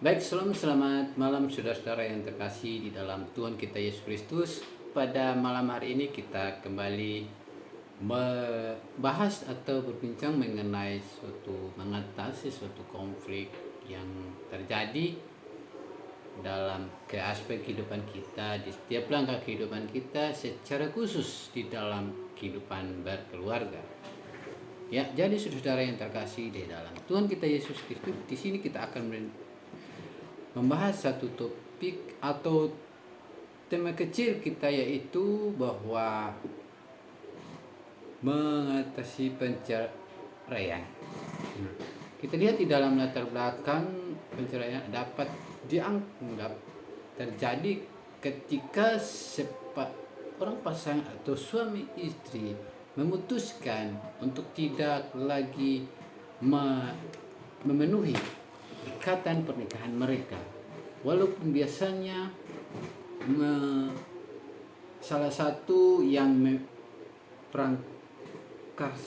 Baik, selamat malam saudara-saudara yang terkasih di dalam Tuhan kita Yesus Kristus. Pada malam hari ini kita kembali membahas atau berbincang mengatasi suatu konflik yang terjadi dalam ke aspek kehidupan kita di setiap langkah kehidupan kita, secara khusus di dalam kehidupan berkeluarga. Ya, jadi saudara yang terkasih di dalam Tuhan kita Yesus Kristus, di sini kita akan membahas satu topik atau tema kecil kita, yaitu bahwa mengatasi penceraian. Kita lihat di dalam latar belakang penceraian dapat dianggap terjadi ketika orang pasangan atau suami istri memutuskan untuk tidak lagi memenuhi ikatan pernikahan mereka, walaupun biasanya salah satu yang perangkas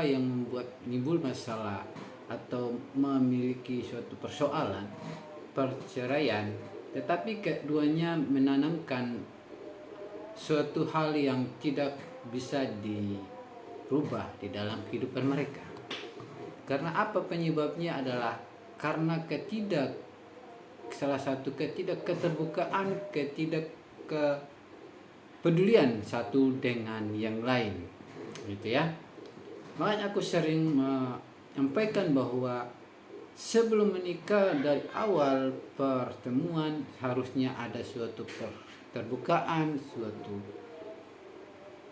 yang membuat timbul masalah atau memiliki suatu persoalan perceraian, tetapi keduanya menanamkan suatu hal yang tidak bisa dirubah di dalam kehidupan mereka. Karena apa penyebabnya adalah karena salah satu ketidakketerbukaan, ketidakpedulian satu dengan yang lain, gitu ya. Makanya aku sering menyampaikan bahwa sebelum menikah, dari awal pertemuan harusnya ada suatu keterbukaan, suatu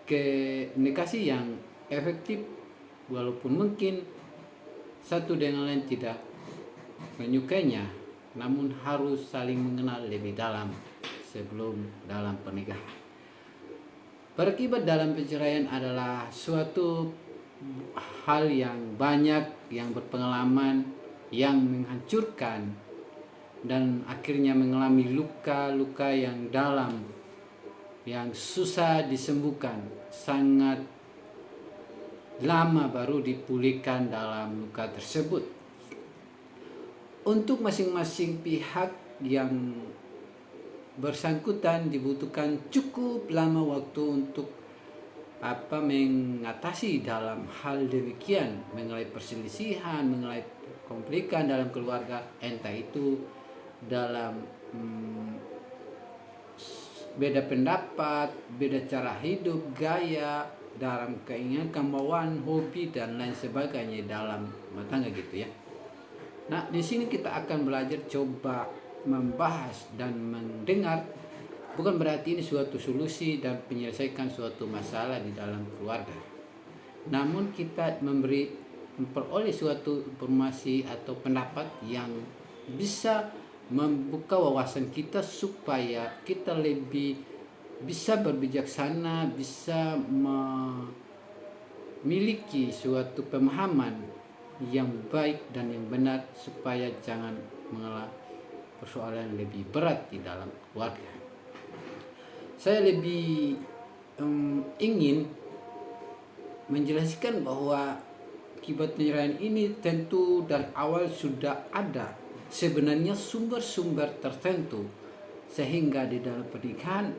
komunikasi yang efektif, walaupun mungkin satu dengan lain tidak menyukainya, namun harus saling mengenal lebih dalam sebelum dalam pernikahan. Berakibat dalam perceraian adalah suatu hal yang banyak, yang berpengalaman, yang menghancurkan, dan akhirnya mengalami luka-luka yang dalam, yang susah disembuhkan, sangat lama baru dipulihkan dalam luka tersebut. Untuk masing-masing pihak yang bersangkutan dibutuhkan cukup lama waktu untuk mengatasi dalam hal demikian, mengenai perselisihan, mengenai konflikan dalam keluarga, entah itu dalam beda pendapat, beda cara hidup, gaya, dalam keinginan, kemauan, hobi, dan lain sebagainya dalam rumah tangga, gitu ya. Nah, di sini kita akan belajar coba membahas dan mendengar. Bukan berarti ini suatu solusi dan menyelesaikan suatu masalah di dalam keluarga. Namun kita memperoleh suatu informasi atau pendapat yang bisa membuka wawasan kita supaya kita lebih bisa berbijaksana, bisa memiliki suatu pemahaman yang baik dan yang benar, supaya jangan mengalami persoalan lebih berat di dalam keluarga. Saya lebih ingin menjelaskan bahwa akibat penceraian ini tentu dari awal sudah ada sebenarnya sumber-sumber tertentu, sehingga di dalam pernikahan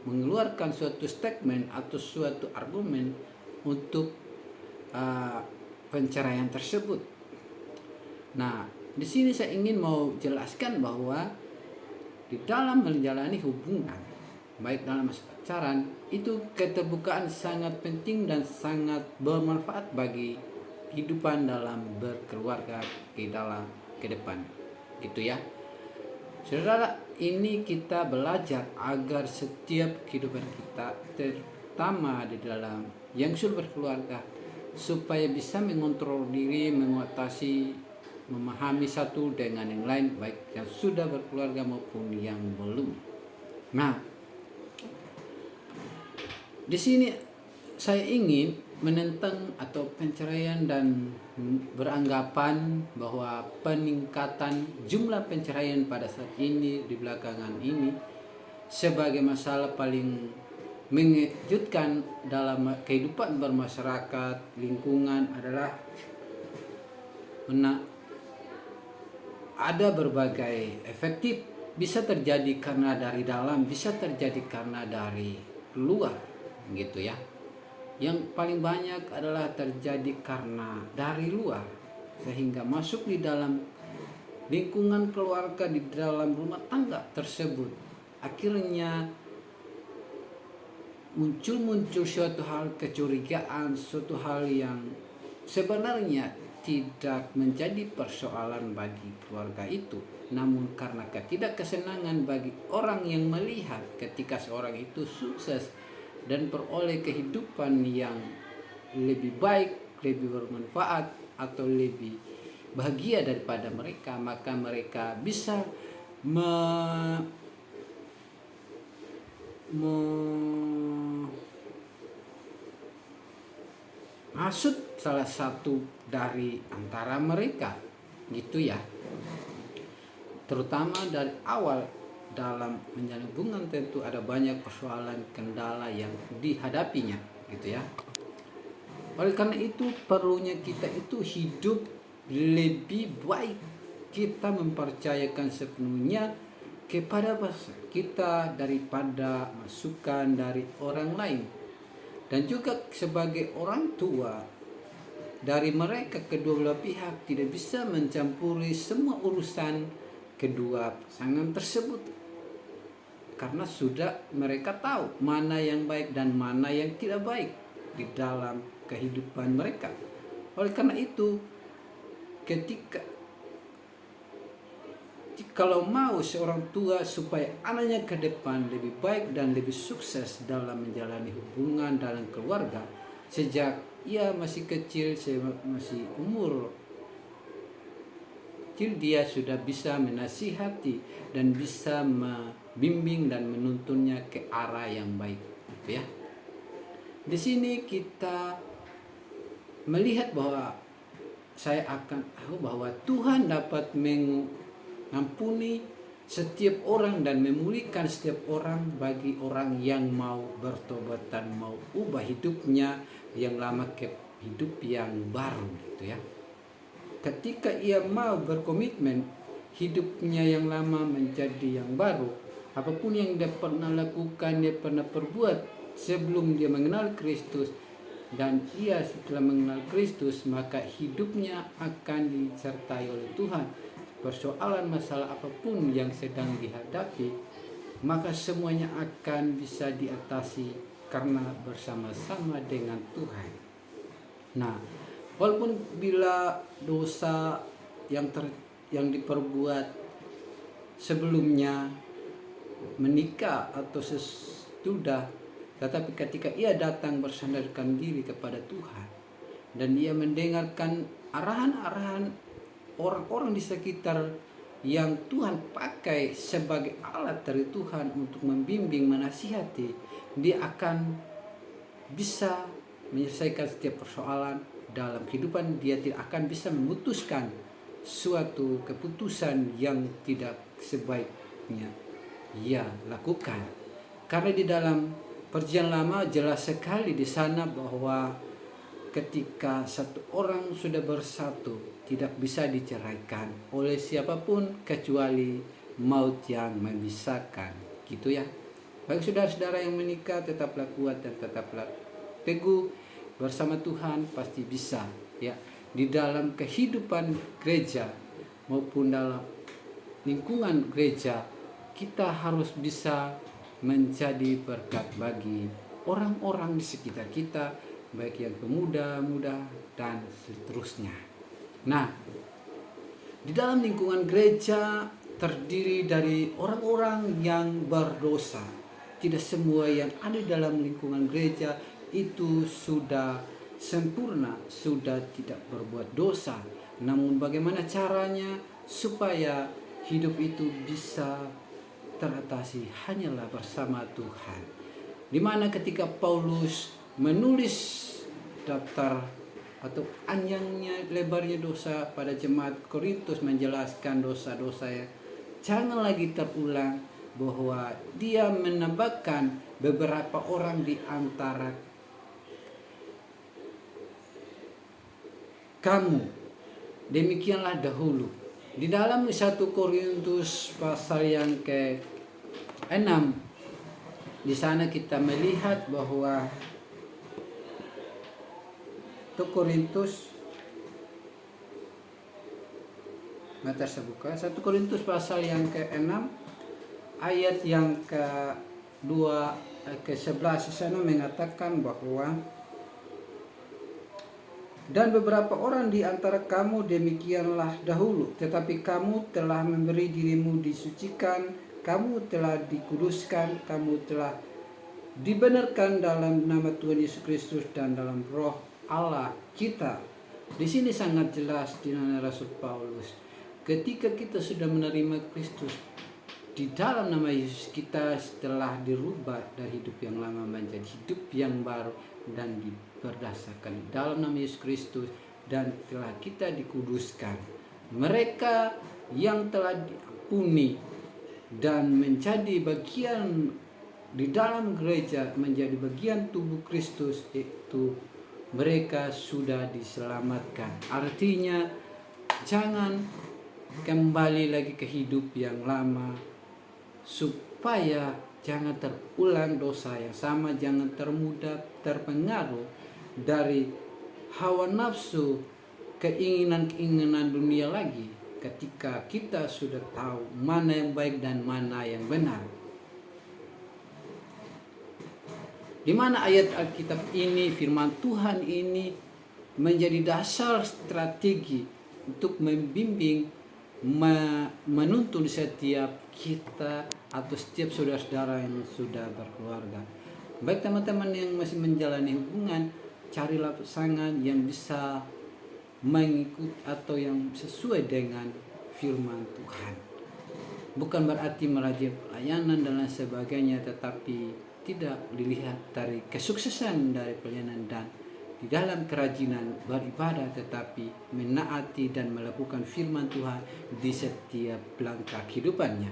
mengeluarkan suatu statement atau suatu argumen untuk penceraian tersebut. Nah, di sini saya ingin mau jelaskan bahwa di dalam menjalani hubungan, baik dalam masa pacaran, itu keterbukaan sangat penting dan sangat bermanfaat bagi kehidupan dalam berkeluarga ke depan, gitu ya. Saudara, ini kita belajar agar setiap kehidupan kita, terutama di dalam yang sudah berkeluarga, supaya bisa mengontrol diri, mengatasi, memahami satu dengan yang lain, baik yang sudah berkeluarga maupun yang belum. Nah, di sini saya ingin menentang atau penceraian dan beranggapan bahwa peningkatan jumlah penceraian pada saat ini, di belakangan ini, sebagai masalah paling mengejutkan dalam kehidupan bermasyarakat, lingkungan, adalah ada berbagai efektif, bisa terjadi karena dari dalam, bisa terjadi karena dari luar, gitu ya. Yang paling banyak adalah terjadi karena dari luar, sehingga masuk di dalam lingkungan keluarga, di dalam rumah tangga tersebut, akhirnya muncul suatu hal kecurigaan, suatu hal yang sebenarnya tidak menjadi persoalan bagi keluarga itu, namun karena ketidakkesenangan bagi orang yang melihat ketika seorang itu sukses dan peroleh kehidupan yang lebih baik, lebih bermanfaat, atau lebih bahagia daripada mereka, maka mereka bisa menghasut salah satu dari antara mereka, gitu ya. Terutama dari awal dalam menjalin hubungan tentu ada banyak persoalan, kendala yang dihadapinya, gitu ya. Oleh karena itu perlunya kita itu hidup lebih baik, kita mempercayakan sepenuhnya kepada kita daripada masukan dari orang lain. Dan juga sebagai orang tua, dari mereka kedua belah pihak tidak bisa mencampuri semua urusan kedua pasangan tersebut, karena sudah mereka tahu mana yang baik dan mana yang tidak baik di dalam kehidupan mereka. Oleh karena itu, kalau mau seorang tua supaya anaknya ke depan lebih baik dan lebih sukses dalam menjalani hubungan dalam keluarga, sejak ia masih kecil, masih umur kecil, dia sudah bisa menasihati dan bisa membimbing dan menuntunnya ke arah yang baik, ya. Di sini kita melihat bahwa bahwa Tuhan dapat mengampuni setiap orang dan memulihkan setiap orang bagi orang yang mau bertobat dan mau ubah hidupnya yang lama ke hidup yang baru, gitu ya. Ketika ia mau berkomitmen hidupnya yang lama menjadi yang baru, apapun yang dia pernah lakukan, dia pernah perbuat sebelum dia mengenal Kristus, dan ia setelah mengenal Kristus, maka hidupnya akan disertai oleh Tuhan. Persoalan masalah apapun yang sedang dihadapi, maka semuanya akan bisa diatasi karena bersama-sama dengan Tuhan. Nah, walaupun bila dosa yang diperbuat sebelumnya menikah atau sesudah, tetapi ketika ia datang bersandarkan diri kepada Tuhan dan ia mendengarkan arahan-arahan orang-orang di sekitar yang Tuhan pakai sebagai alat dari Tuhan untuk membimbing, menasihati, dia akan bisa menyelesaikan setiap persoalan dalam kehidupan. Dia tidak akan bisa memutuskan suatu keputusan yang tidak sebaiknya ia lakukan, karena di dalam Perjanjian Lama jelas sekali di sana bahwa ketika satu orang sudah bersatu, tidak bisa diceraikan oleh siapapun kecuali maut yang memisahkan, gitu ya. Bagi saudara-saudara yang menikah, tetaplah kuat dan tetaplah teguh bersama Tuhan, pasti bisa, ya. Di dalam kehidupan gereja maupun dalam lingkungan gereja, kita harus bisa menjadi berkat bagi orang-orang di sekitar kita, baik yang pemuda-muda dan seterusnya. Nah, di dalam lingkungan gereja terdiri dari orang-orang yang berdosa. Tidak semua yang ada dalam lingkungan gereja itu sudah sempurna, sudah tidak berbuat dosa. Namun bagaimana caranya supaya hidup itu bisa teratasi? Hanyalah bersama Tuhan. Dimana ketika Paulus menulis daftar atau panjangnya lebarnya dosa pada jemaat Korintus, menjelaskan dosa-dosa yang jangan lagi terulang, bahwa dia menambahkan beberapa orang di antara kamu, demikianlah dahulu Di dalam 1 Korintus pasal yang ke-6, di sana kita melihat bahwa 1 Korintus, mata saya buka, 1 Korintus pasal yang ke-6 ayat yang ke-2 ke-11 di sana mengatakan bahwa dan beberapa orang di antara kamu demikianlah dahulu, tetapi kamu telah memberi dirimu disucikan, kamu telah dikuduskan, kamu telah dibenarkan dalam nama Tuhan Yesus Kristus dan dalam roh Allah kita. Di sini sangat jelas di mana Rasul Paulus, ketika kita sudah menerima Kristus, di dalam nama Yesus kita telah dirubah dari hidup yang lama menjadi hidup yang baru dan berdasarkan dalam nama Yesus Kristus, dan telah kita dikuduskan. Mereka yang telah diampuni dan menjadi bagian di dalam gereja, menjadi bagian tubuh Kristus, itu mereka sudah diselamatkan. Artinya jangan kembali lagi ke hidup yang lama, supaya jangan terulang dosa yang sama, jangan termudah terpengaruh dari hawa nafsu, keinginan-keinginan dunia lagi, ketika kita sudah tahu mana yang baik dan mana yang benar. Di mana ayat Alkitab ini, firman Tuhan ini menjadi dasar strategi untuk membimbing, menuntun setiap kita atau setiap saudara-saudara yang sudah berkeluarga. Baik teman-teman yang masih menjalani hubungan, carilah pasangan yang bisa mengikut atau yang sesuai dengan firman Tuhan. Bukan berarti merajin pelayanan dan lain sebagainya, tetapi tidak dilihat dari kesuksesan dari pelayanan dan di dalam kerajinan beribadah, tetapi menaati dan melakukan firman Tuhan di setiap langkah kehidupannya.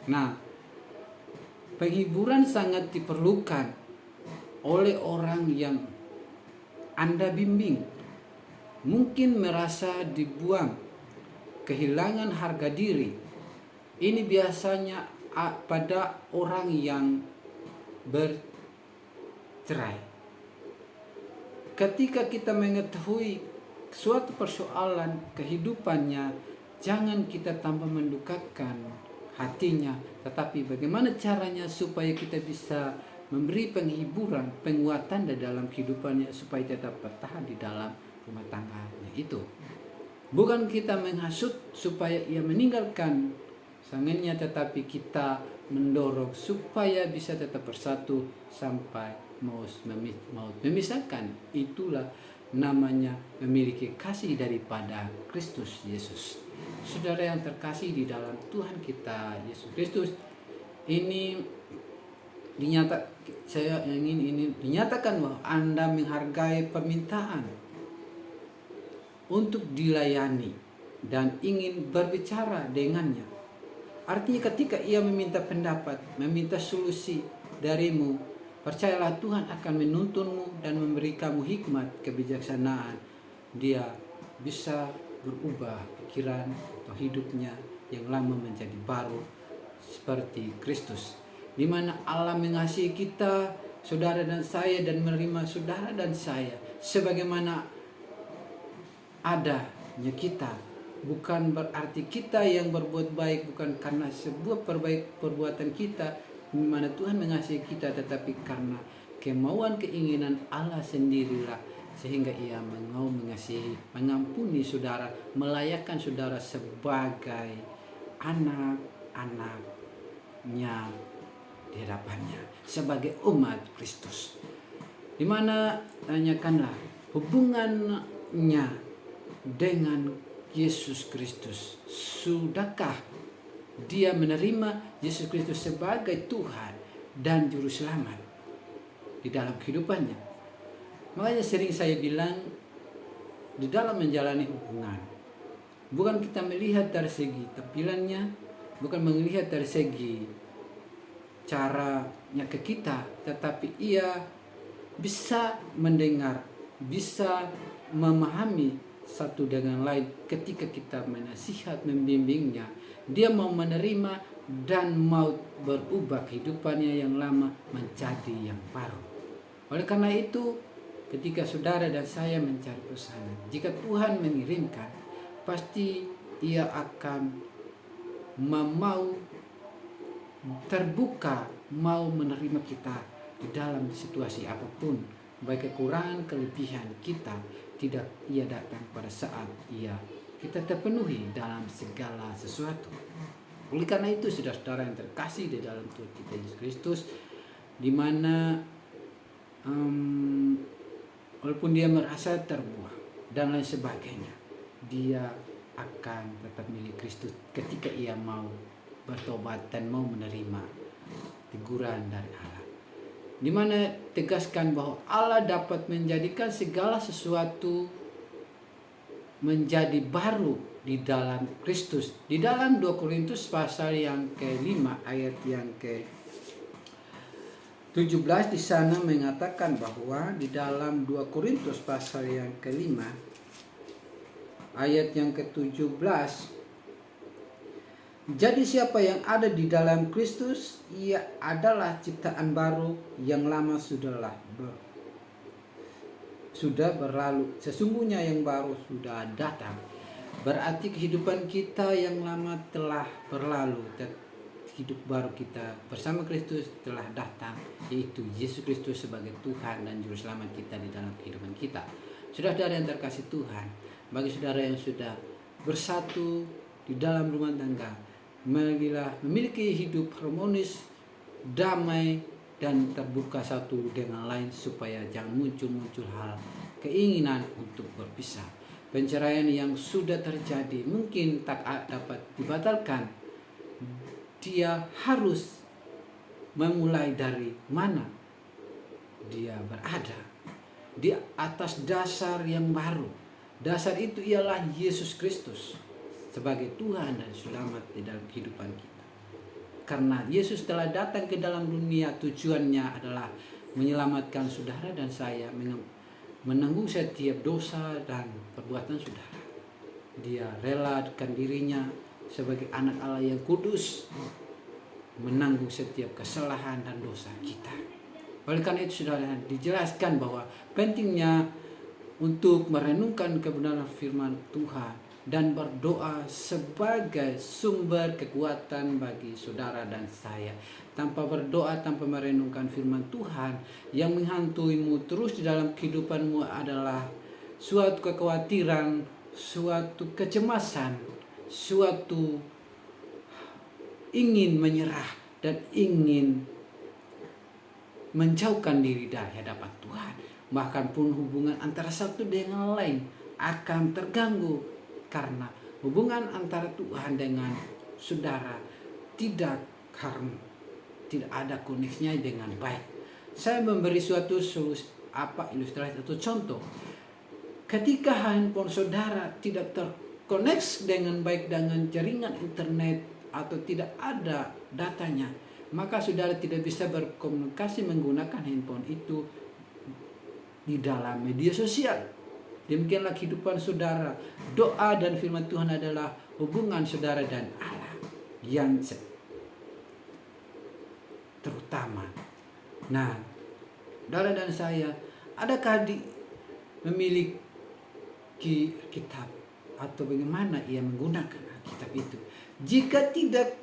Nah, penghiburan sangat diperlukan oleh orang yang Anda bimbing. Mungkin merasa dibuang, kehilangan harga diri. Ini biasanya pada orang yang bercerai. Ketika kita mengetahui suatu persoalan kehidupannya, jangan kita tanpa mendukakan hatinya, tetapi bagaimana caranya supaya kita bisa memberi penghiburan, penguatan di dalam kehidupannya supaya tetap bertahan di dalam rumah tangganya itu. Bukan kita menghasut supaya ia meninggalkan sangannya, tetapi kita mendorong supaya bisa tetap bersatu sampai maut memisahkan. Itulah namanya memiliki kasih daripada Kristus Yesus. Saudara yang terkasih di dalam Tuhan kita Yesus Kristus, ini saya ingin ini dinyatakan bahwa Anda menghargai permintaan untuk dilayani dan ingin berbicara dengannya. Artinya ketika ia meminta pendapat, meminta solusi darimu, percayalah Tuhan akan menuntunmu dan memberi kamu hikmat, kebijaksanaan. Dia bisa berubah pikiran atau hidupnya yang lama menjadi baru seperti Kristus. Di mana Allah mengasihi kita, saudara dan saya, dan menerima saudara dan saya sebagaimana adanya kita. Bukan berarti kita yang berbuat baik, bukan karena sebuah perbuatan kita di mana Tuhan mengasihi kita, tetapi karena kemauan keinginan Allah sendirilah sehingga ia mau mengasihi, mengampuni saudara, melayakkan saudara sebagai anak-anaknya di hadapannya, sebagai umat Kristus. Di mana tanyakanlah hubungannya dengan Yesus Kristus. Sudahkah dia menerima Yesus Kristus sebagai Tuhan dan Juru Selamat di dalam kehidupannya? Makanya sering saya bilang, di dalam menjalani hubungan, bukan kita melihat dari segi tampilannya, bukan melihat dari segi caranya ke kita, tetapi ia bisa mendengar, bisa memahami satu dengan lain ketika kita menasihat, membimbingnya. Dia mau menerima dan mau berubah kehidupannya yang lama menjadi yang baru. Oleh karena itu, ketika saudara dan saya mencari pesanan, jika Tuhan mengirimkan, pasti ia akan mau terbuka, mau menerima kita di dalam situasi apapun. Baik kekurangan, kelebihan kita, tidak ia datang pada saat kita terpenuhi dalam segala sesuatu. Oleh karena itu, saudara-saudara yang terkasih di dalam Tuhan kita Yesus Kristus, di mana walaupun dia merasa terbuang dan lain sebagainya, dia akan tetap milik Kristus ketika ia mau bertobat dan mau menerima teguran dari Allah, di mana tegaskan bahwa Allah dapat menjadikan segala sesuatu menjadi baru di dalam Kristus. Di dalam 2 Korintus pasal yang ke-5 ayat yang ke-17 di sana mengatakan bahwa di dalam 2 Korintus pasal yang ke-5 ayat yang ke-17, jadi siapa yang ada di dalam Kristus, ia adalah ciptaan baru, yang lama sudah berlalu, sesungguhnya yang baru sudah datang. Berarti kehidupan kita yang lama telah berlalu, dan hidup baru kita bersama Kristus telah datang, yaitu Yesus Kristus sebagai Tuhan dan Juru Selamat kita di dalam kehidupan kita. Saudara yang terkasih Tuhan, bagi saudara yang sudah bersatu di dalam rumah tangga, memiliki hidup harmonis, damai, dan terbuka satu dengan lain, supaya jangan muncul hal keinginan untuk berpisah. Perceraian yang sudah terjadi mungkin tak dapat dibatalkan. Dia harus memulai dari mana dia berada, di atas dasar yang baru. Dasar itu ialah Yesus Kristus sebagai Tuhan dan Selamat di dalam kehidupan kita. Karena Yesus telah datang ke dalam dunia, tujuannya adalah menyelamatkan saudara dan saya, menanggung setiap dosa dan perbuatan saudara. Dia relakan dirinya sebagai anak Allah yang kudus, menanggung setiap kesalahan dan dosa kita. Oleh karena itu, saudara, dijelaskan bahwa pentingnya untuk merenungkan kebenaran firman Tuhan dan berdoa sebagai sumber kekuatan bagi saudara dan saya. Tanpa berdoa, tanpa merenungkan firman Tuhan yang menghantuimu terus di dalam kehidupanmu adalah suatu kekhawatiran, suatu kecemasan, suatu ingin menyerah dan ingin menjauhkan diri dari hadapan Tuhan. Bahkan pun hubungan antara satu dengan lain akan terganggu, karena hubungan antara Tuhan dengan saudara tidak ada koneksinya dengan baik. Saya memberi suatu ilustrasi atau contoh. Ketika handphone saudara tidak terkoneksi dengan baik dengan jaringan internet atau tidak ada datanya, maka saudara tidak bisa berkomunikasi menggunakan handphone itu di dalam media sosial. Demikianlah kehidupan saudara. Doa dan firman Tuhan adalah hubungan saudara dan Allah yang terutama. Nah, saudara dan saya, adakah memiliki kitab atau bagaimana ia menggunakan kitab itu? Jika tidak,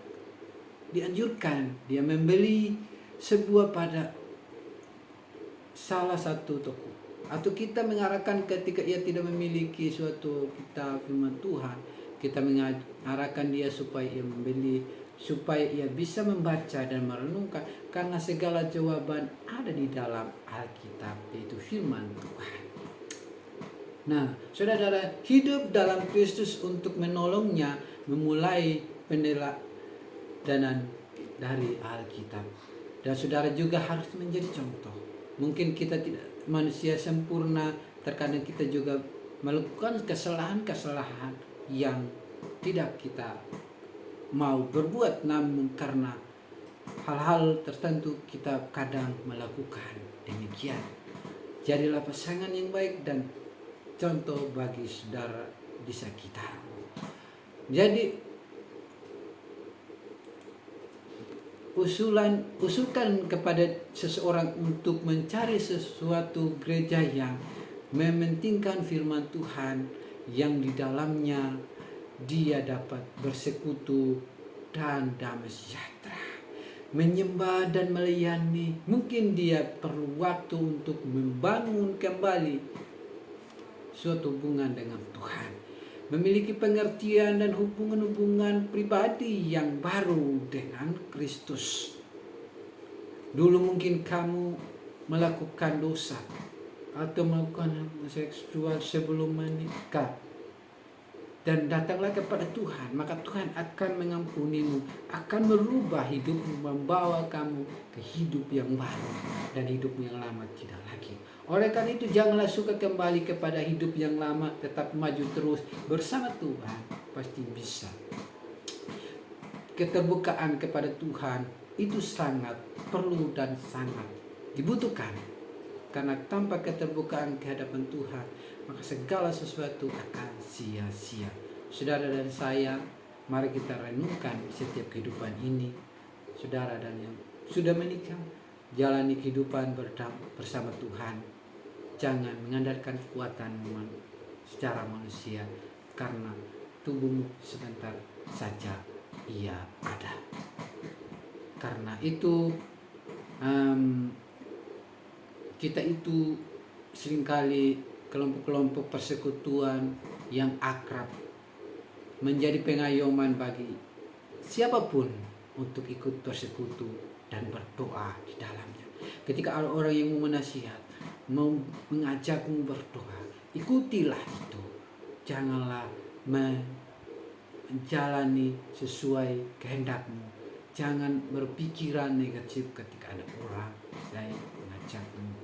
dianjurkan dia membeli sebuah pada salah satu toko, atau kita mengarahkan ketika ia tidak memiliki suatu kitab firman Tuhan, kita mengarahkan dia supaya ia membeli, supaya ia bisa membaca dan merenungkan, karena segala jawaban ada di dalam Alkitab, yaitu firman Tuhan. Nah, saudara, hidup dalam Kristus untuk menolongnya memulai peneladanan dari Alkitab. Dan saudara juga harus menjadi contoh. Mungkin kita tidak manusia sempurna, terkadang kita juga melakukan kesalahan-kesalahan yang tidak kita mau berbuat, namun karena hal-hal tertentu kita kadang melakukan demikian. Jadilah pasangan yang baik dan contoh bagi saudara di sekitar. Jadi usulkan kepada seseorang untuk mencari sesuatu gereja yang mementingkan firman Tuhan, yang di dalamnya dia dapat bersekutu dan damai sejahtera, menyembah dan melayani. Mungkin dia perlu waktu untuk membangun kembali suatu hubungan dengan Tuhan, memiliki pengertian dan hubungan-hubungan pribadi yang baru dengan Kristus. Dulu mungkin kamu melakukan dosa atau melakukan seksual sebelum menikah, dan datanglah kepada Tuhan, maka Tuhan akan mengampunimu, akan merubah hidupmu, membawa kamu ke hidup yang baru, dan hidup yang lama tidak lagi. Oleh karena itu, janganlah suka kembali kepada hidup yang lama, tetap maju terus bersama Tuhan, pasti bisa. Keterbukaan kepada Tuhan itu sangat perlu dan sangat dibutuhkan, karena tanpa keterbukaan ke hadapan Tuhan, maka segala sesuatu akan sia-sia. Saudara dan saya, mari kita renungkan setiap kehidupan ini. Saudara dan yang sudah menikah, jalani kehidupan bersama Tuhan. Jangan mengandalkan kekuatan secara manusia, karena tubuhmu sebentar saja ia ada. Karena itu kita itu seringkali kelompok-kelompok persekutuan yang akrab menjadi pengayoman bagi siapapun untuk ikut bersekutu dan berdoa di dalamnya. Ketika ada orang yang mau menasihat, mau mengajakmu berdoa, ikutilah itu. Janganlah menjalani sesuai kehendakmu. Jangan berpikiran negatif ketika ada orang lain mengajakmu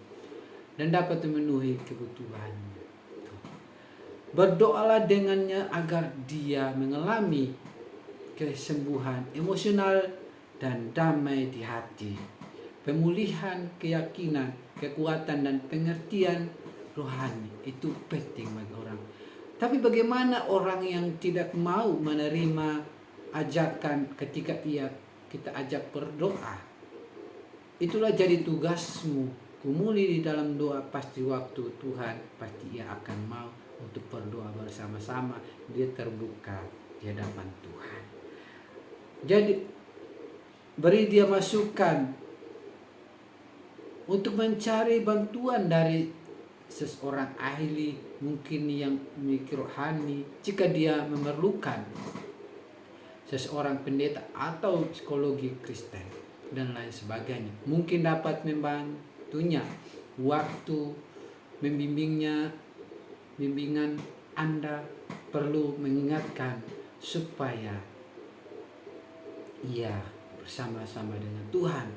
dan dapat memenuhi kebutuhannya. Berdoalah dengannya agar dia mengalami kesembuhan emosional dan damai di hati, pemulihan keyakinan, kekuatan dan pengertian rohani. Itu penting bagi orang. Tapi bagaimana orang yang tidak mau menerima ajakan ketika kita ajak berdoa? Itulah jadi tugasmu. Kumuli di dalam doa, pasti waktu Tuhan pasti ia akan mau untuk berdoa bersama-sama. Dia terbuka di hadapan Tuhan. Jadi beri dia masukan untuk mencari bantuan dari seseorang ahli, mungkin yang memiliki rohani, jika dia memerlukan seseorang pendeta atau psikologi Kristen dan lain sebagainya. Mungkin dapat membantunya waktu bimbingan Anda perlu mengingatkan supaya ia bersama-sama dengan Tuhan.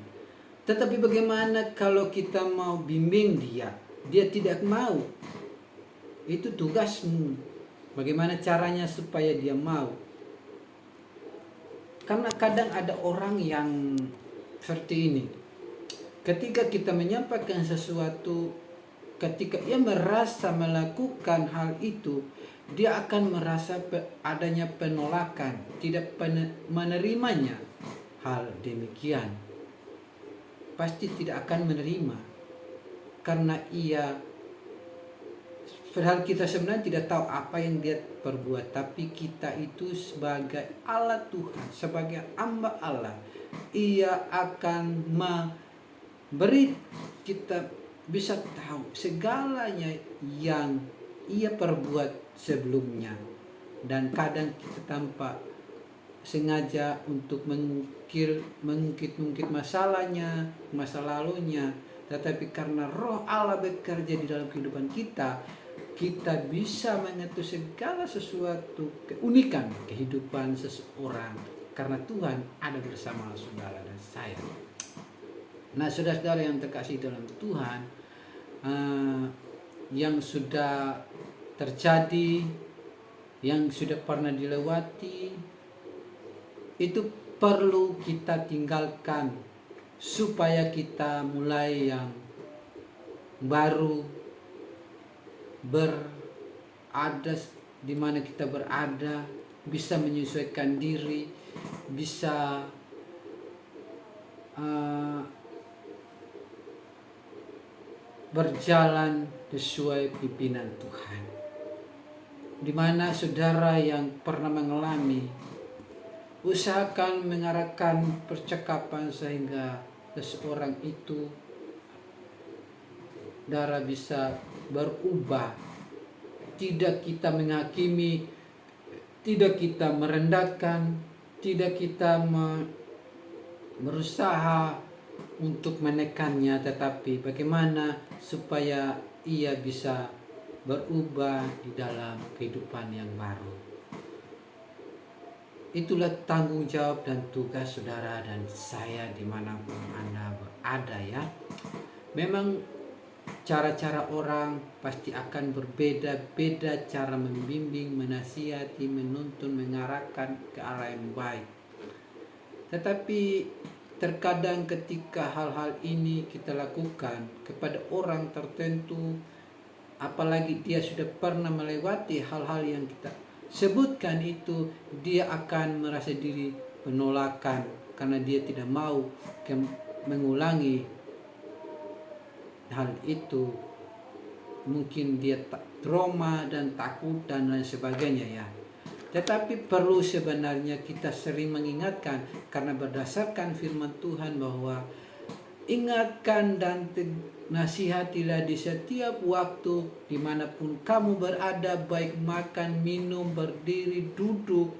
Tetapi bagaimana kalau kita mau bimbing dia tidak mau? Itu tugasmu. Bagaimana caranya supaya dia mau? Karena kadang ada orang yang seperti ini. Ketika kita menyampaikan sesuatu, ketika ia merasa melakukan hal itu, dia akan merasa adanya penolakan, tidak menerimanya. Hal demikian pasti tidak akan menerima, karena padahal kita sebenarnya tidak tahu apa yang dia perbuat, tapi kita itu sebagai alat Tuhan, sebagai hamba Allah, ia akan memberi kita bisa tahu segalanya yang ia perbuat sebelumnya. Dan kadang kita tanpa sengaja untuk mengungkit masalahnya, masa lalunya, tetapi karena Roh Allah bekerja di dalam kehidupan kita bisa mengetahui segala sesuatu keunikan kehidupan seseorang, karena Tuhan ada bersama saudara dan saya. Nah, saudara-saudara yang terkasih dalam Tuhan, yang sudah terjadi, yang sudah pernah dilewati, itu perlu kita tinggalkan supaya kita mulai yang baru, ada di mana kita berada, bisa menyesuaikan diri, bisa berjalan sesuai pimpinan Tuhan. Di mana saudara yang pernah mengalami, usahakan mengarahkan percakapan sehingga seseorang itu saudara bisa berubah. Tidak kita menghakimi, tidak kita merendahkan, tidak kita berusaha untuk menekannya, tetapi bagaimana supaya ia bisa berubah di dalam kehidupan yang baru. Itulah tanggung jawab dan tugas saudara dan saya dimanapun Anda berada ya. Memang cara-cara orang pasti akan berbeda-beda cara membimbing, menasihati, menuntun, mengarahkan ke arah yang baik. Tetapi terkadang ketika hal-hal ini kita lakukan kepada orang tertentu, apalagi dia sudah pernah melewati hal-hal yang kita sebutkan itu, dia akan merasa diri penolakan karena dia tidak mau mengulangi hal itu. Mungkin dia trauma dan takut dan lain sebagainya ya. Tetapi perlu sebenarnya kita sering mengingatkan, karena berdasarkan firman Tuhan bahwa ingatkan dan nasihatilah di setiap waktu dimanapun kamu berada, baik makan, minum, berdiri, duduk,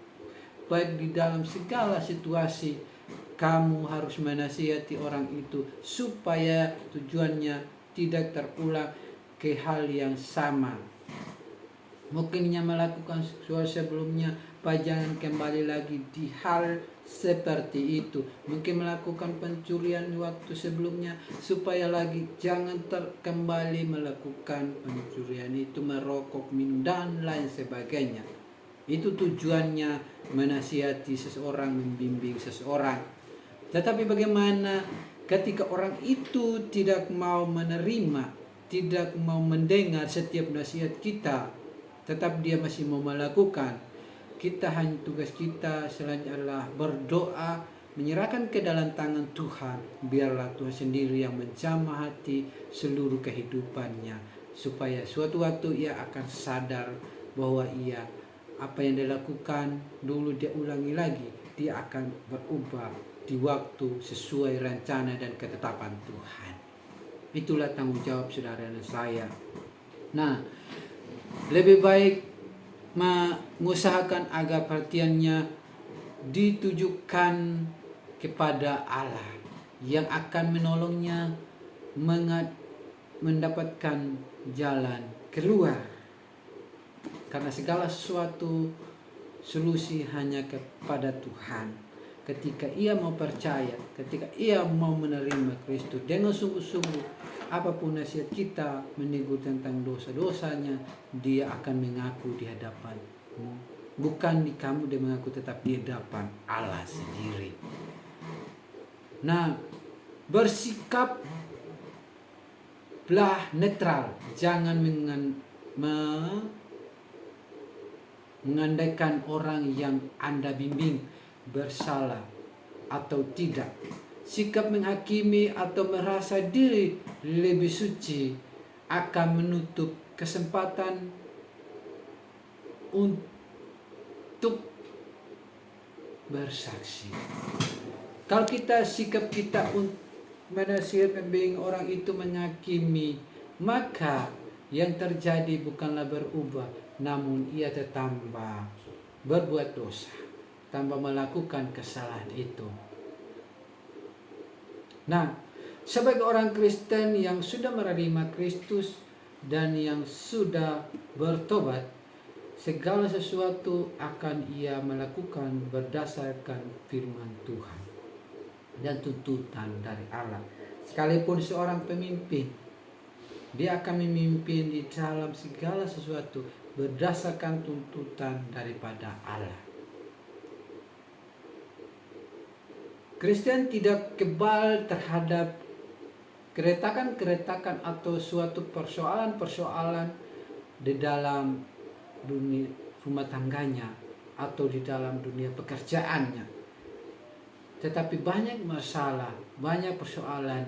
baik di dalam segala situasi. Kamu harus menasihati orang itu supaya tujuannya tidak terulang ke hal yang sama. Mungkin ia melakukan sesuatu sebelumnya, jangan kembali lagi di hal seperti itu. Mungkin melakukan pencurian waktu sebelumnya, supaya lagi jangan kembali melakukan pencurian itu, merokok, minum dan lain sebagainya. Itu tujuannya menasihati seseorang, membimbing seseorang. Tetapi bagaimana ketika orang itu tidak mau menerima, tidak mau mendengar setiap nasihat kita, tetap dia masih mau melakukan? Kita hanya tugas kita selanjutnya adalah berdoa, menyerahkan ke dalam tangan Tuhan. Biarlah Tuhan sendiri yang menjamah hati seluruh kehidupannya, supaya suatu waktu ia akan sadar bahwa ia apa yang dia lakukan dulu dia ulangi lagi, dia akan berubah di waktu sesuai rencana dan ketetapan Tuhan. Itulah tanggung jawab saudara dan saya. Nah, lebih baik mengusahakan agar perhatiannya ditujukan kepada Allah yang akan menolongnya mendapatkan jalan keluar. Karena segala sesuatu solusi hanya kepada Tuhan. Ketika ia mau percaya, ketika ia mau menerima Kristus dengan sungguh-sungguh, apapun nasihat kita menegur tentang dosa-dosanya, dia akan mengaku di hadapanmu. Bukan di kamu dia mengaku, tetapi di hadapan Allah sendiri. Nah, bersikaplah netral, jangan mengandaikan orang yang Anda bimbing bersalah atau tidak. Sikap menghakimi atau merasa diri lebih suci akan menutup kesempatan untuk bersaksi. Kalau sikap kita untuk menasihati, membimbing orang itu menghakimi, maka yang terjadi bukanlah berubah, namun ia tambah berbuat dosa, tambah melakukan kesalahan itu. Nah, sebagai orang Kristen yang sudah menerima Kristus dan yang sudah bertobat, segala sesuatu akan ia melakukan berdasarkan firman Tuhan dan tuntutan dari Allah. Sekalipun seorang pemimpin, dia akan memimpin di dalam segala sesuatu berdasarkan tuntutan daripada Allah. Kristen tidak kebal terhadap keretakan-keretakan atau suatu persoalan-persoalan di dalam dunia rumah tangganya atau di dalam dunia pekerjaannya. Tetapi banyak masalah, banyak persoalan.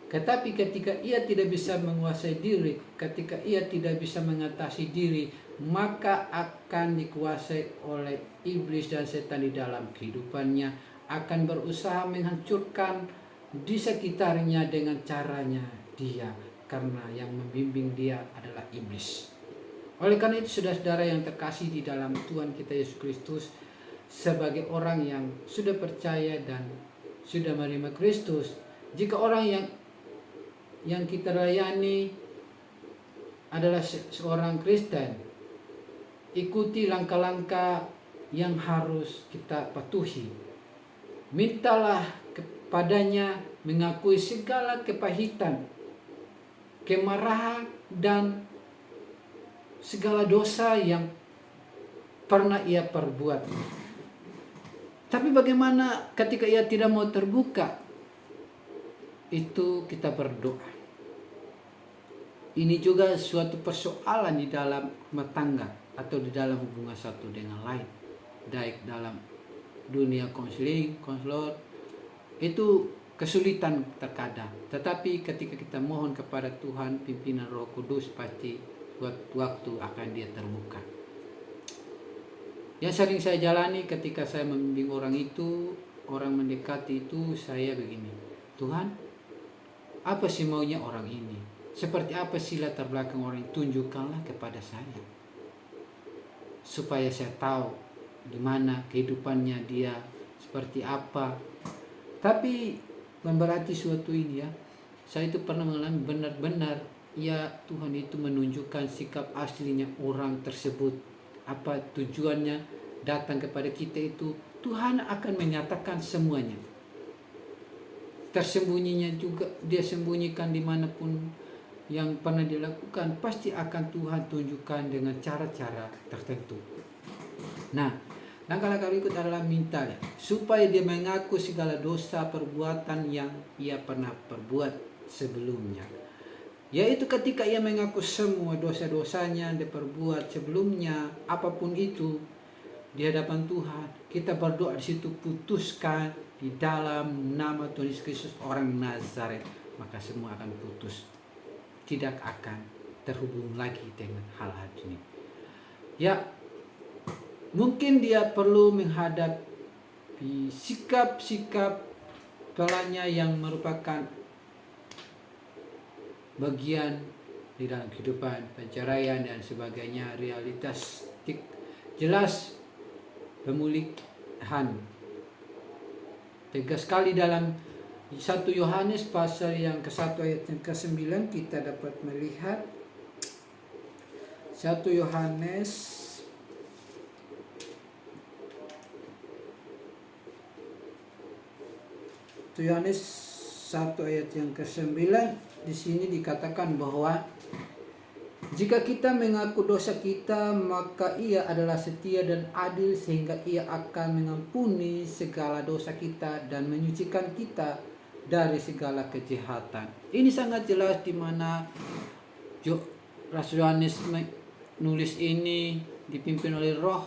Tetapi ketika ia tidak bisa menguasai diri, ketika ia tidak bisa mengatasi diri, maka akan dikuasai oleh iblis dan setan di dalam kehidupannya, akan berusaha menghancurkan di sekitarnya dengan caranya dia, karena yang membimbing dia adalah iblis. Oleh karena itu, saudara-saudara yang terkasih di dalam Tuhan kita Yesus Kristus, sebagai orang yang sudah percaya dan sudah menerima Kristus, jika orang yang kita layani adalah seorang Kristen, ikuti langkah-langkah yang harus kita patuhi. Mintalah kepadanya mengakui segala kepahitan, kemarahan, dan segala dosa yang pernah ia perbuat. Tapi bagaimana ketika ia tidak mau terbuka? Itu kita berdoa. Ini juga suatu persoalan di dalam rumah tangga atau di dalam hubungan satu dengan lain, baik dalam dunia konselor, itu kesulitan terkadang. Tetapi ketika kita mohon kepada Tuhan, pimpinan Roh Kudus, pasti waktu akan dia terbuka. Yang sering saya jalani ketika saya membimbing orang itu, orang mendekati itu, saya begini, Tuhan, apa sih maunya orang ini? Seperti apa sih latar belakang orang ini? Tunjukkanlah kepada saya, supaya saya tahu di mana kehidupannya dia, seperti apa. Tapi bukan berarti suatu ini ya, saya itu pernah mengalami benar-benar ya Tuhan itu menunjukkan sikap aslinya orang tersebut. Apa tujuannya datang kepada kita itu, Tuhan akan menyatakan semuanya. Tersembunyinya juga dia sembunyikan dimanapun yang pernah dilakukan, pasti akan Tuhan tunjukkan dengan cara-cara tertentu. Nah, langkah-langkah berikut adalah minta supaya dia mengaku segala dosa perbuatan yang ia pernah perbuat sebelumnya. Yaitu ketika ia mengaku semua dosa-dosanya yang diperbuat sebelumnya, apapun itu, di hadapan Tuhan, kita berdoa di situ, putuskan di dalam nama Tuhan Yesus Kristus orang Nazaret, maka semua akan putus, tidak akan terhubung lagi dengan hal-hal ini. Ya, mungkin dia perlu menghadapi sikap-sikap pelanya yang merupakan bagian di dalam kehidupan, perceraian dan sebagainya, realitas jelas pemulihan. Tegas sekali dalam 1 Yohanes pasal yang ke-1 ayat yang ke-9 kita dapat melihat 1 Yohanes Yohanes 1 ayat yang ke-9, di sini dikatakan bahwa jika kita mengaku dosa kita, maka Ia adalah setia dan adil sehingga Ia akan mengampuni segala dosa kita dan menyucikan kita dari segala kejahatan. Ini sangat jelas di mana Rasul Yohanes menulis ini dipimpin oleh Roh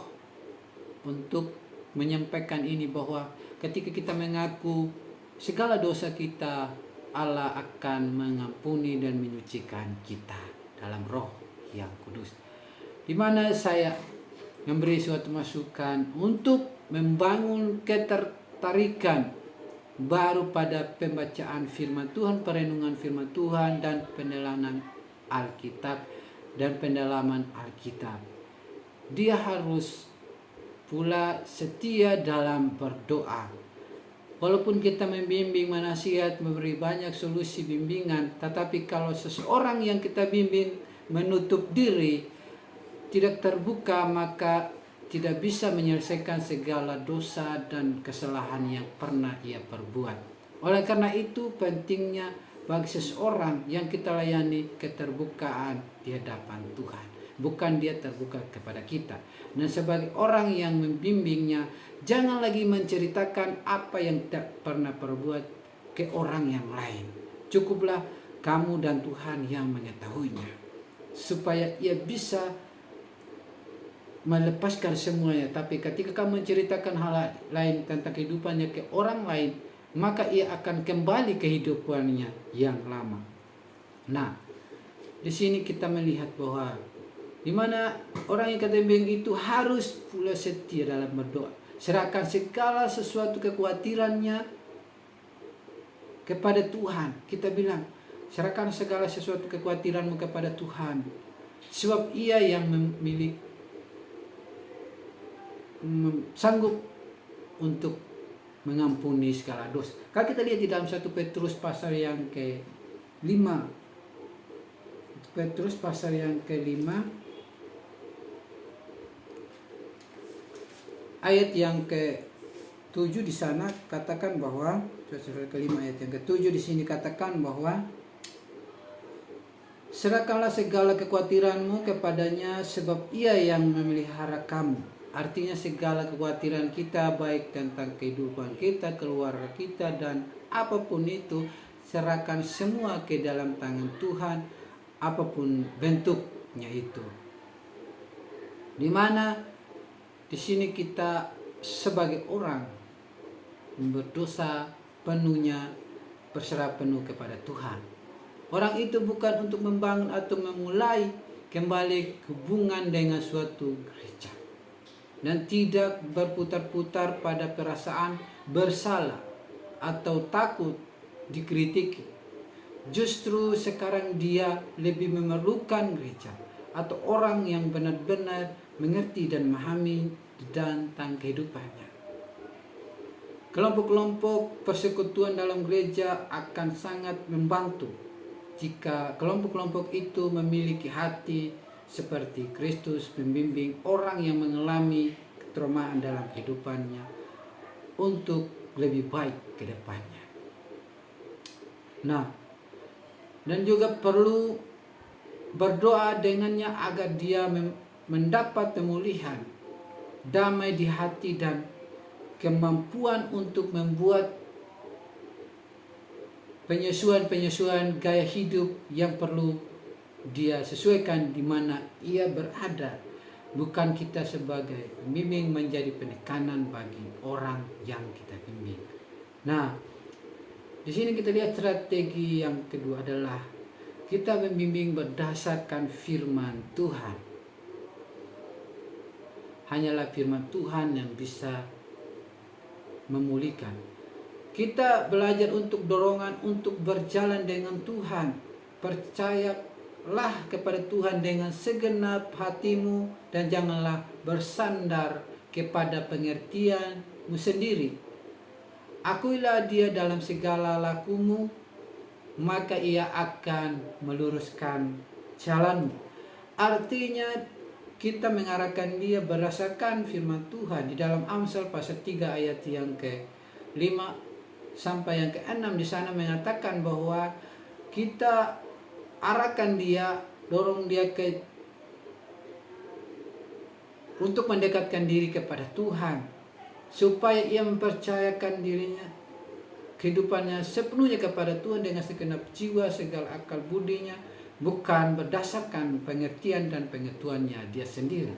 untuk menyampaikan ini, bahwa ketika kita mengaku segala dosa kita, Allah akan mengampuni dan menyucikan kita dalam Roh yang kudus. Di mana saya memberi suatu masukan untuk membangun ketertarikan baru pada pembacaan firman Tuhan, perenungan firman Tuhan, dan pendalaman Alkitab dan pendalaman Alkitab. Dia harus pula setia dalam berdoa. Walaupun kita membimbing, menasihat, memberi banyak solusi bimbingan, tetapi kalau seseorang yang kita bimbing menutup diri, tidak terbuka, maka tidak bisa menyelesaikan segala dosa dan kesalahan yang pernah ia perbuat. Oleh karena itu pentingnya bagi seseorang yang kita layani keterbukaan di hadapan Tuhan. Bukan dia terbuka kepada kita. Dan sebagai orang yang membimbingnya, jangan lagi menceritakan apa yang tidak pernah perbuat ke orang yang lain. Cukuplah kamu dan Tuhan yang mengetahuinya, supaya ia bisa melepaskan semuanya, tapi ketika kamu menceritakan hal lain tentang kehidupannya ke orang lain, maka ia akan kembali kehidupannya yang lama. Nah, di sini kita melihat bahwa di mana orang yang ketembeng itu harus pula setia dalam berdoa, serahkan segala sesuatu kekhawatirannya kepada Tuhan. Kita bilang, serahkan segala sesuatu kekhawatiranmu kepada Tuhan, sebab Ia yang memiliki sanggup untuk mengampuni segala dosa. Kalau kita lihat di dalam 1 Petrus pasal yang ke-5, Petrus pasal yang ke-5 ayat yang ke-7 di sana katakan bahwa pasal ke-5 ayat yang ke-7 di sini katakan bahwa serahkanlah segala kekhawatiranmu kepadanya, sebab Ia yang memelihara kamu. Artinya segala kekhawatiran kita, baik tentang kehidupan kita, keluarga kita, dan apapun itu, serahkan semua ke dalam tangan Tuhan, apapun bentuknya itu. Dimana di sini kita sebagai orang berdosa penuhnya berserah penuh kepada Tuhan. Orang itu bukan untuk membangun atau memulai kembali hubungan dengan suatu gereja, dan tidak berputar-putar pada perasaan bersalah atau takut dikritiki. Justru sekarang dia lebih memerlukan gereja atau orang yang benar-benar mengerti dan memahami tentang kehidupannya. Kelompok-kelompok persekutuan dalam gereja akan sangat membantu jika kelompok-kelompok itu memiliki hati seperti Kristus, membimbing orang yang mengalami ketraumaan dalam kehidupannya untuk lebih baik ke depannya. Nah, dan juga perlu berdoa dengannya agar dia mendapat pemulihan, damai di hati, dan kemampuan untuk membuat penyesuaian gaya hidup yang perlu dia sesuaikan di mana ia berada. Bukan kita sebagai pembimbing menjadi penekanan bagi orang yang kita bimbing. Nah, di sini kita lihat strategi yang kedua adalah kita membimbing berdasarkan firman Tuhan. Hanyalah firman Tuhan yang bisa memulihkan. Kita belajar untuk dorongan untuk berjalan dengan Tuhan. Percayalah kepada Tuhan dengan segenap hatimu dan janganlah bersandar kepada pengertianmu sendiri. Akuilah Dia dalam segala lakumu, maka Ia akan meluruskan jalanmu. Artinya kita mengarahkan dia berdasarkan firman Tuhan. Di dalam Amsal pasal 3 ayat yang ke-5 sampai yang ke-6 di sana mengatakan bahwa kita arahkan dia, dorong dia untuk mendekatkan diri kepada Tuhan, supaya ia mempercayakan dirinya, kehidupannya sepenuhnya kepada Tuhan dengan segenap jiwa, segala akal budinya, bukan berdasarkan pengertian dan pengetahuannya dia sendiri.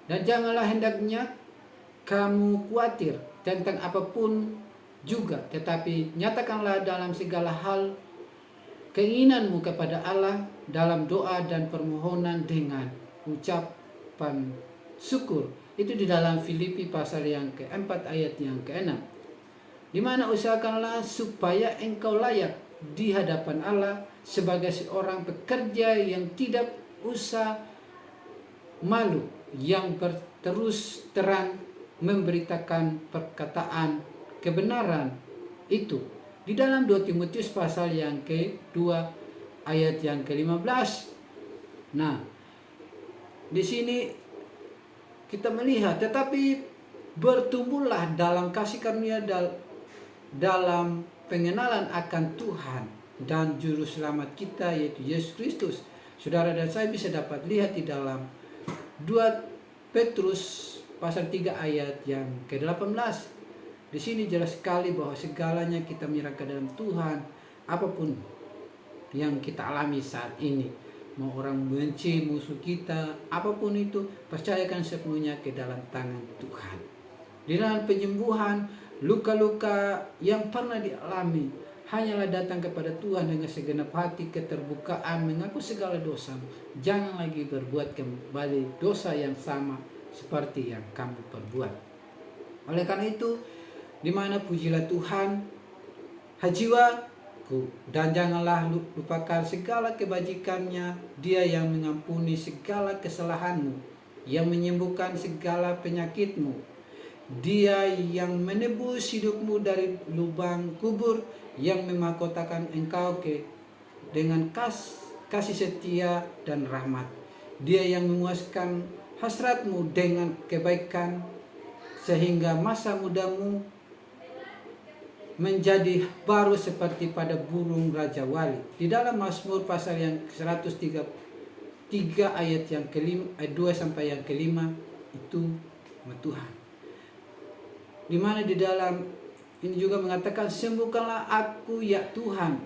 Dan janganlah hendaknya kamu khawatir tentang apapun juga, tetapi nyatakanlah dalam segala hal keinginanmu kepada Allah dalam doa dan permohonan dengan ucapan syukur. Itu di dalam Filipi pasal yang ke-4 ayat yang ke-6. Di mana usahakanlah supaya engkau layak di hadapan Allah sebagai seorang pekerja yang tidak usah malu, yang berterus terang memberitakan perkataan kebenaran itu. Di dalam 2 Timotius pasal yang ke-2 ayat yang ke-15. Nah, di sini kita melihat, tetapi bertumbuhlah dalam kasih karunia dalam pengenalan akan Tuhan dan juru selamat kita yaitu Yesus Kristus. Saudara dan saya bisa dapat lihat di dalam 2 Petrus pasal 3 ayat yang ke-18. Di sini jelas sekali bahwa segalanya kita menyerahkan dalam Tuhan, apapun yang kita alami saat ini. mau orang benci musuh kita, apapun itu, percayakan sepenuhnya ke dalam tangan Tuhan. Di dalam penyembuhan, luka-luka yang pernah dialami, hanyalah datang kepada Tuhan dengan segenap hati, keterbukaan, mengaku segala dosa. Jangan lagi berbuat kembali dosa yang sama seperti yang kamu perbuat. Oleh karena itu, di mana pujilah Tuhan, jiwaku, dan janganlah lupakan segala kebajikannya. Dia yang mengampuni segala kesalahanmu, yang menyembuhkan segala penyakitmu. Dia yang menebus hidupmu dari lubang kubur, yang memahkotakan engkau dengan kasih setia dan rahmat. Dia yang memuaskan hasratmu dengan kebaikan, sehingga masa mudamu menjadi baru seperti pada burung Raja Wali. Di dalam Mazmur pasal yang 103 ayat yang kelima, ayat 2 sampai yang kelima, itu Tuhan. Di mana di dalam ini juga mengatakan, sembuhkanlah aku ya Tuhan,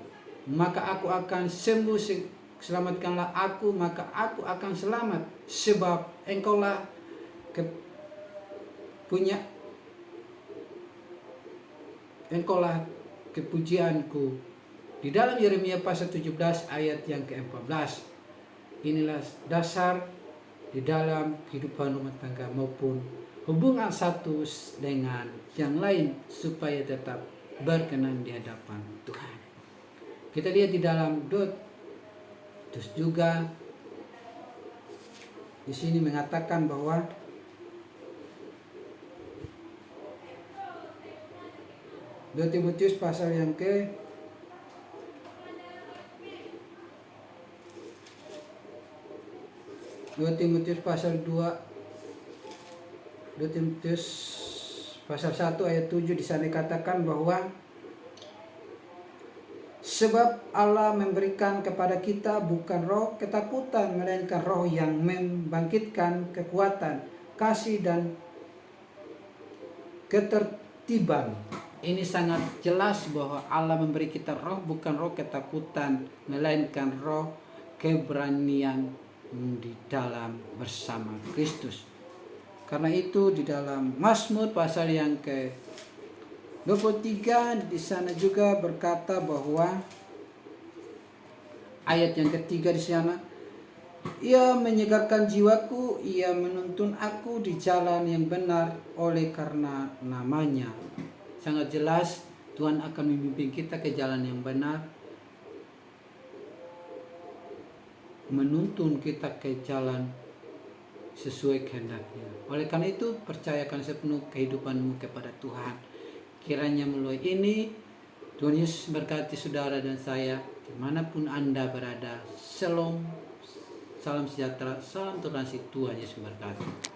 maka aku akan sembuh. Selamatkanlah aku, maka aku akan selamat, sebab engkaulah engkaulah kepujianku. Di dalam Yeremia pasal 17 ayat yang ke-14, inilah dasar di dalam kehidupan rumah tangga maupun hubungan satu dengan yang lain supaya tetap berkenan di hadapan Tuhan. Kita lihat di dalam terus juga di sini mengatakan bahwa Timotius pasal yang ke 2 Timotius pasal 2 Timotius pasal 1 ayat 7, di sana dikatakan bahwa sebab Allah memberikan kepada kita bukan roh ketakutan, melainkan roh yang membangkitkan kekuatan, kasih dan ketertiban. Ini sangat jelas bahwa Allah memberi kita roh bukan roh ketakutan, melainkan roh keberanian di dalam bersama Kristus. Karena itu di dalam Mazmur pasal yang ke-23 di sana juga berkata bahwa ayat yang ketiga di sana, ia menyegarkan jiwaku, ia menuntun aku di jalan yang benar oleh karena namanya. Sangat jelas Tuhan akan memimpin kita ke jalan yang benar, menuntun kita ke jalan sesuai kehendaknya. Oleh karena itu, percayakan sepenuh kehidupanmu kepada Tuhan. Kiranya melalui ini Tuhan Yesus berkati saudara dan saya dimanapun Anda berada. Shalom, salam sejahtera, salam toleransi, Tuhan Yesus berkati.